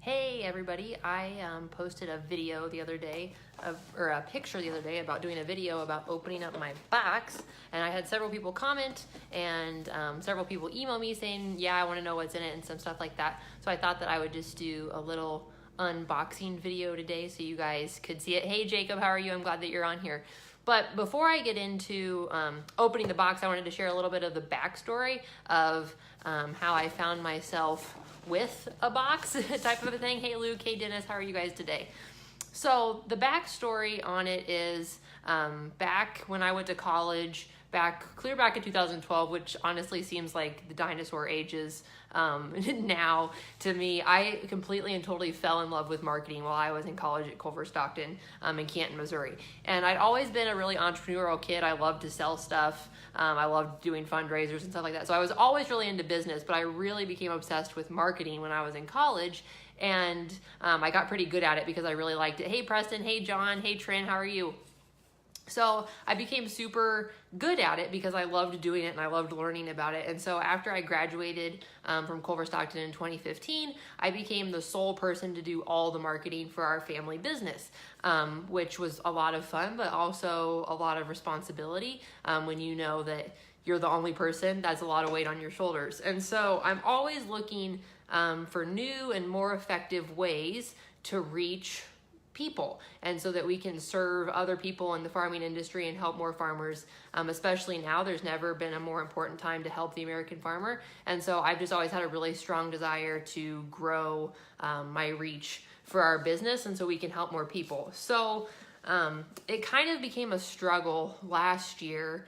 Hey everybody, I posted a video the other day, or a picture the other day about doing a video about opening up my box, and I had several people comment and several people email me saying, yeah, I want to know what's in it and some stuff like that. So I thought that I would just do a little unboxing video today so you guys could see it. Hey Jacob, how are you? I'm glad that you're on here. But before I get into opening the box, I wanted to share a little bit of the backstory of how I found myself with a box type of a thing. Hey Luke, hey Dennis, how are you guys today? So the backstory on it is back when I went to college, clear back in 2012, which honestly seems like the dinosaur ages now to me. I completely and totally fell in love with marketing while I was in college at Culver Stockton in Canton, Missouri. And I'd always been a really entrepreneurial kid. I loved to sell stuff. I loved doing fundraisers and stuff like that. So I was always really into business, but I really became obsessed with marketing when I was in college. And I got pretty good at it because I really liked it. Hey Preston, hey John, hey Trin, how are you? So I became super good at it because I loved doing it and I loved learning about it. And so after I graduated from Culver Stockton in 2015, I became the sole person to do all the marketing for our family business, which was a lot of fun, but also a lot of responsibility when you know that you're the only person. That's a lot of weight on your shoulders. And so I'm always looking for new and more effective ways to reach people, and so that we can serve other people in the farming industry and help more farmers, especially now. There's never been a more important time to help the American farmer. And so I've just always had a really strong desire to grow my reach for our business, and so we can help more people. So it kind of became a struggle last year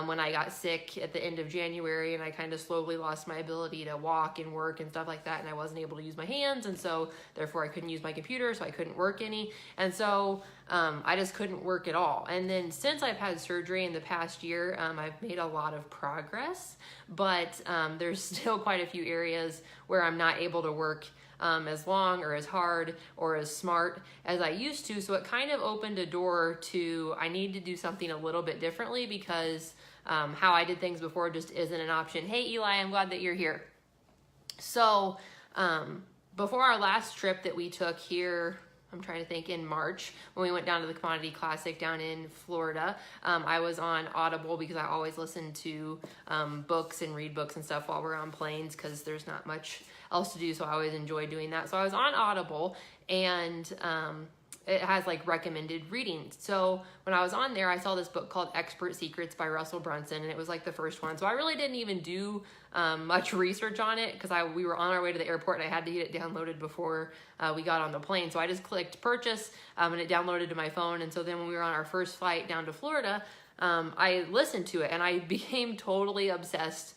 when I got sick at the end of January, and I kind of slowly lost my ability to walk and work and stuff like that, and I wasn't able to use my hands, and so therefore I couldn't use my computer, so I couldn't work any, and so I just couldn't work at all. And then since I've had surgery in the past year, I've made a lot of progress, but there's still quite a few areas where I'm not able to work as long or as hard or as smart as I used to. So it kind of opened a door to, I need to do something a little bit differently because how I did things before just isn't an option. Hey Eli, I'm glad that you're here. So before our last trip that we took here, I'm trying to think, in March, when we went down to the Commodity Classic down in Florida, I was on Audible because I always listen to books and read books and stuff while we're on planes because there's not much else to do, so I always enjoy doing that. So I was on Audible, and it has like recommended reading. So when I was on there, I saw this book called Expert Secrets by Russell Brunson, and it was like the first one. So I really didn't even do much research on it because we were on our way to the airport and I had to get it downloaded before we got on the plane. So I just clicked purchase and it downloaded to my phone. And so then when we were on our first flight down to Florida, I listened to it and I became totally obsessed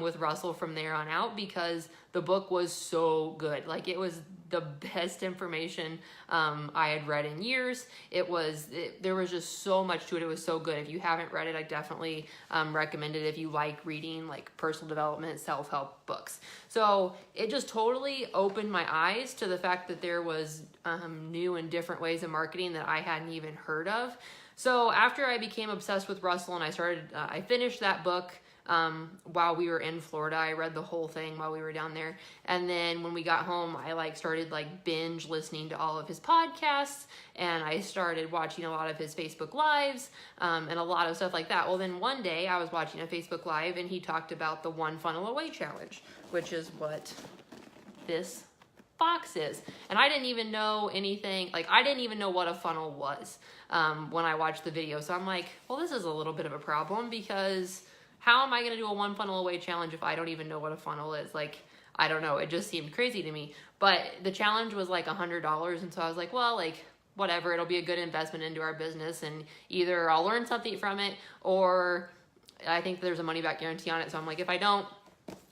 with Russell from there on out because the book was so good. Like, it was the best information I had read in years. There was just so much to it. It was so good. If you haven't read it, I definitely recommend it if you like reading like personal development, self-help books. So it just totally opened my eyes to the fact that there was new and different ways of marketing that I hadn't even heard of. So after I became obsessed with Russell and I finished that book while we were in Florida. I read the whole thing while we were down there. And then when we got home, I started binge listening to all of his podcasts, and I started watching a lot of his Facebook Lives, and a lot of stuff like that. Well, then one day I was watching a Facebook Live and he talked about the One Funnel Away Challenge, which is what this box is. And I didn't even know anything, I didn't even know what a funnel was when I watched the video. So I'm like, well, this is a little bit of a problem because how am I going to do a One Funnel Away challenge if I don't even know what a funnel is? I don't know. It just seemed crazy to me. But the challenge was $100. And so I was like, well, whatever. It'll be a good investment into our business. And either I'll learn something from it, or I think there's a money back guarantee on it. So I'm like, if I don't,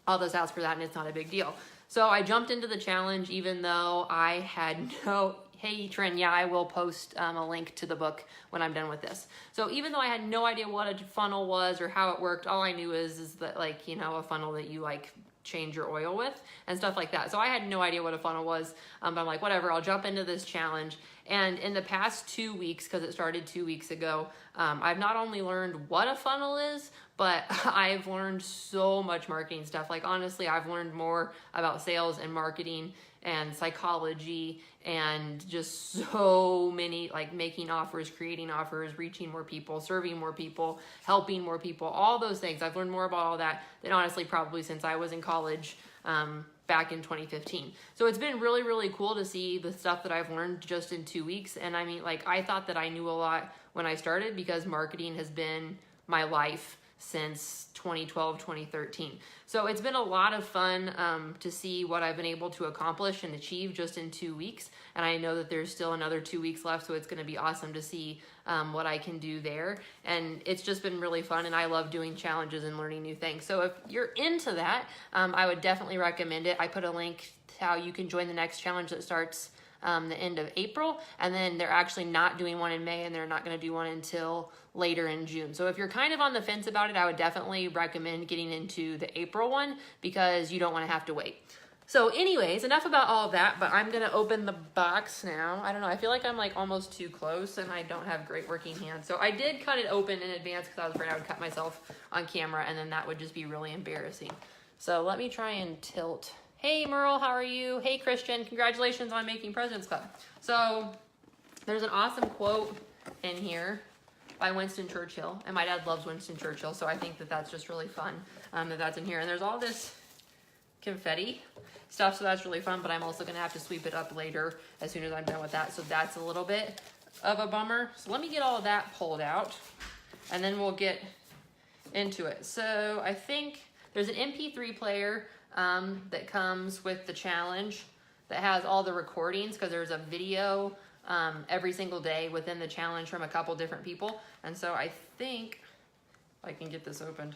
I'll just ask for that and it's not a big deal. So I jumped into the challenge even though I had hey Trin, yeah, I will post a link to the book when I'm done with this. So even though I had no idea what a funnel was or how it worked, all I knew is that a funnel that you change your oil with and stuff like that. So I had no idea what a funnel was, but I'm like, whatever, I'll jump into this challenge. And in the past 2 weeks, because it started 2 weeks ago, I've not only learned what a funnel is, but I've learned so much marketing stuff. Like honestly, I've learned more about sales and marketing and psychology and just so many, like making offers, creating offers, reaching more people, serving more people, helping more people, all those things. I've learned more about all that than honestly probably since I was in college back in 2015. So it's been really, really cool to see the stuff that I've learned just in 2 weeks. And I mean, like I thought that I knew a lot when I started because marketing has been my life since 2012, 2013. So it's been a lot of fun to see what I've been able to accomplish and achieve just in 2 weeks. And I know that there's still another 2 weeks left, so it's gonna be awesome to see what I can do there. And it's just been really fun, and I love doing challenges and learning new things. So if you're into that, I would definitely recommend it. I put a link to how you can join the next challenge that starts the end of April, and then they're actually not doing one in May, and they're not going to do one until later in June. So if you're kind of on the fence about it, I would definitely recommend getting into the April one because you don't want to have to wait. So anyways, enough about all of that, but I'm going to open the box now. I don't know, I feel like I'm like almost too close and I don't have great working hands. So I did cut it open in advance because I was afraid I would cut myself on camera and then that would just be really embarrassing. So let me try and tilt. Hey Merle, how are you? Hey Christian, congratulations on making President's Club. So there's an awesome quote in here by Winston Churchill, and my dad loves Winston Churchill, so I think that that's just really fun that that's in here. And there's all this confetti stuff, so that's really fun, but I'm also gonna have to sweep it up later as soon as I'm done with that, so that's a little bit of a bummer. So let me get all of that pulled out, and then we'll get into it. So I think there's an MP3 player that comes with the challenge that has all the recordings because there's a video every single day within the challenge from a couple different people. And so I think I can get this opened.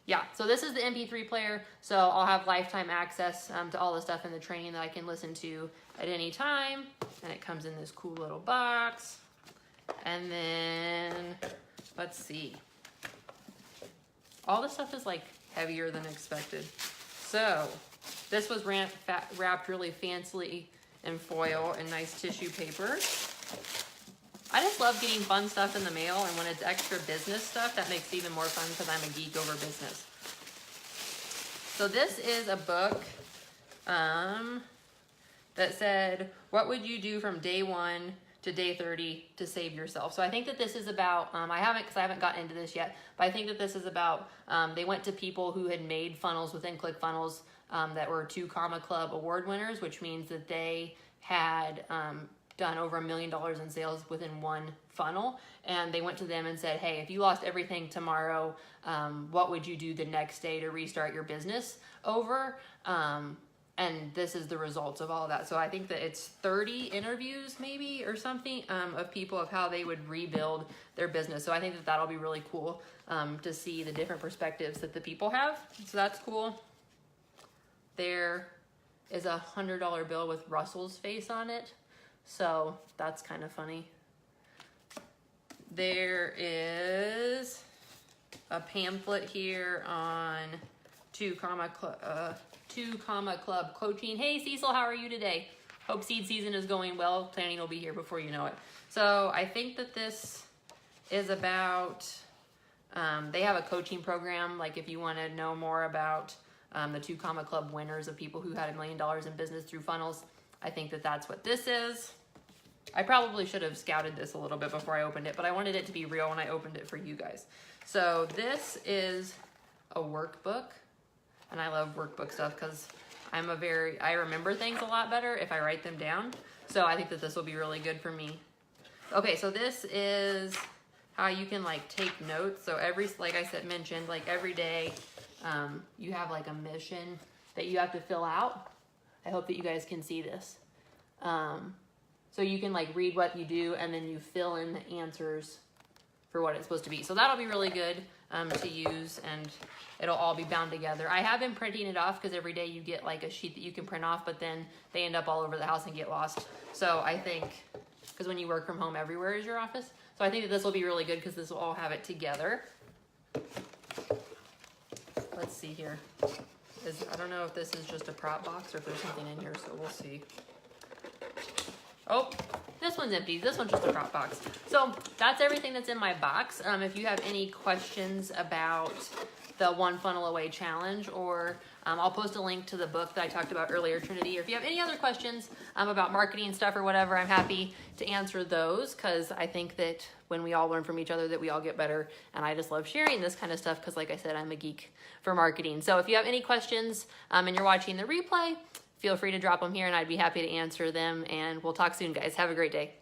Yeah, so this is the MP3 player. So I'll have lifetime access to all the stuff in the training that I can listen to at any time. And it comes in this cool little box. And then, let's see. All this stuff is like heavier than expected. So this was wrapped really fancily in foil and nice tissue paper. I just love getting fun stuff in the mail, and when it's extra business stuff, that makes it even more fun because I'm a geek over business. So this is a book that said, what would you do from day 1 to day 30 to save yourself? So I think that this is about, I haven't gotten into this yet, but I think that this is about, they went to people who had made funnels within ClickFunnels that were 2 Comma Club award winners, which means that they had done over $1 million in sales within one funnel. And they went to them and said, hey, if you lost everything tomorrow, what would you do the next day to restart your business over? And this is the results of all of that. So I think that it's 30 interviews maybe or something of people of how they would rebuild their business. So I think that that'll be really cool to see the different perspectives that the people have. So that's cool. There is a $100 bill with Russell's face on it. So that's kind of funny. There is a pamphlet here on 2 Comma Club coaching. Hey Cecil, how are you today? Hope seed season is going well. Planning will be here before you know it. So I think that this is about, they have a coaching program. Like if you want to know more about the 2 Comma Club winners of people who had $1 million in business through funnels, I think that that's what this is. I probably should have scouted this a little bit before I opened it, but I wanted it to be real when I opened it for you guys. So this is a workbook, and I love workbook stuff because I remember things a lot better if I write them down. So I think that this will be really good for me. Okay, so this is how you can like take notes. So like I said, mentioned, like every day you have like a mission that you have to fill out. I hope that you guys can see this. So you can like read what you do and then you fill in the answers for what it's supposed to be. So that'll be really good to use, and it'll all be bound together. I have been printing it off because every day you get like a sheet that you can print off, but then they end up all over the house and get lost. So I think, because when you work from home, everywhere is your office. So I think that this will be really good because this will all have it together. Let's see here. I don't know if this is just a prop box or if there's something in here, so we'll see. Oh, this one's empty. This one's just a prop box. So that's everything that's in my box. If you have any questions about the One Funnel Away challenge, or I'll post a link to the book that I talked about earlier, Trinity, or if you have any other questions about marketing stuff or whatever, I'm happy to answer those, because I think that when we all learn from each other that we all get better, and I just love sharing this kind of stuff because, like I said, I'm a geek for marketing. So if you have any questions and you're watching the replay, feel free to drop them here and I'd be happy to answer them, and we'll talk soon, guys. Have a great day.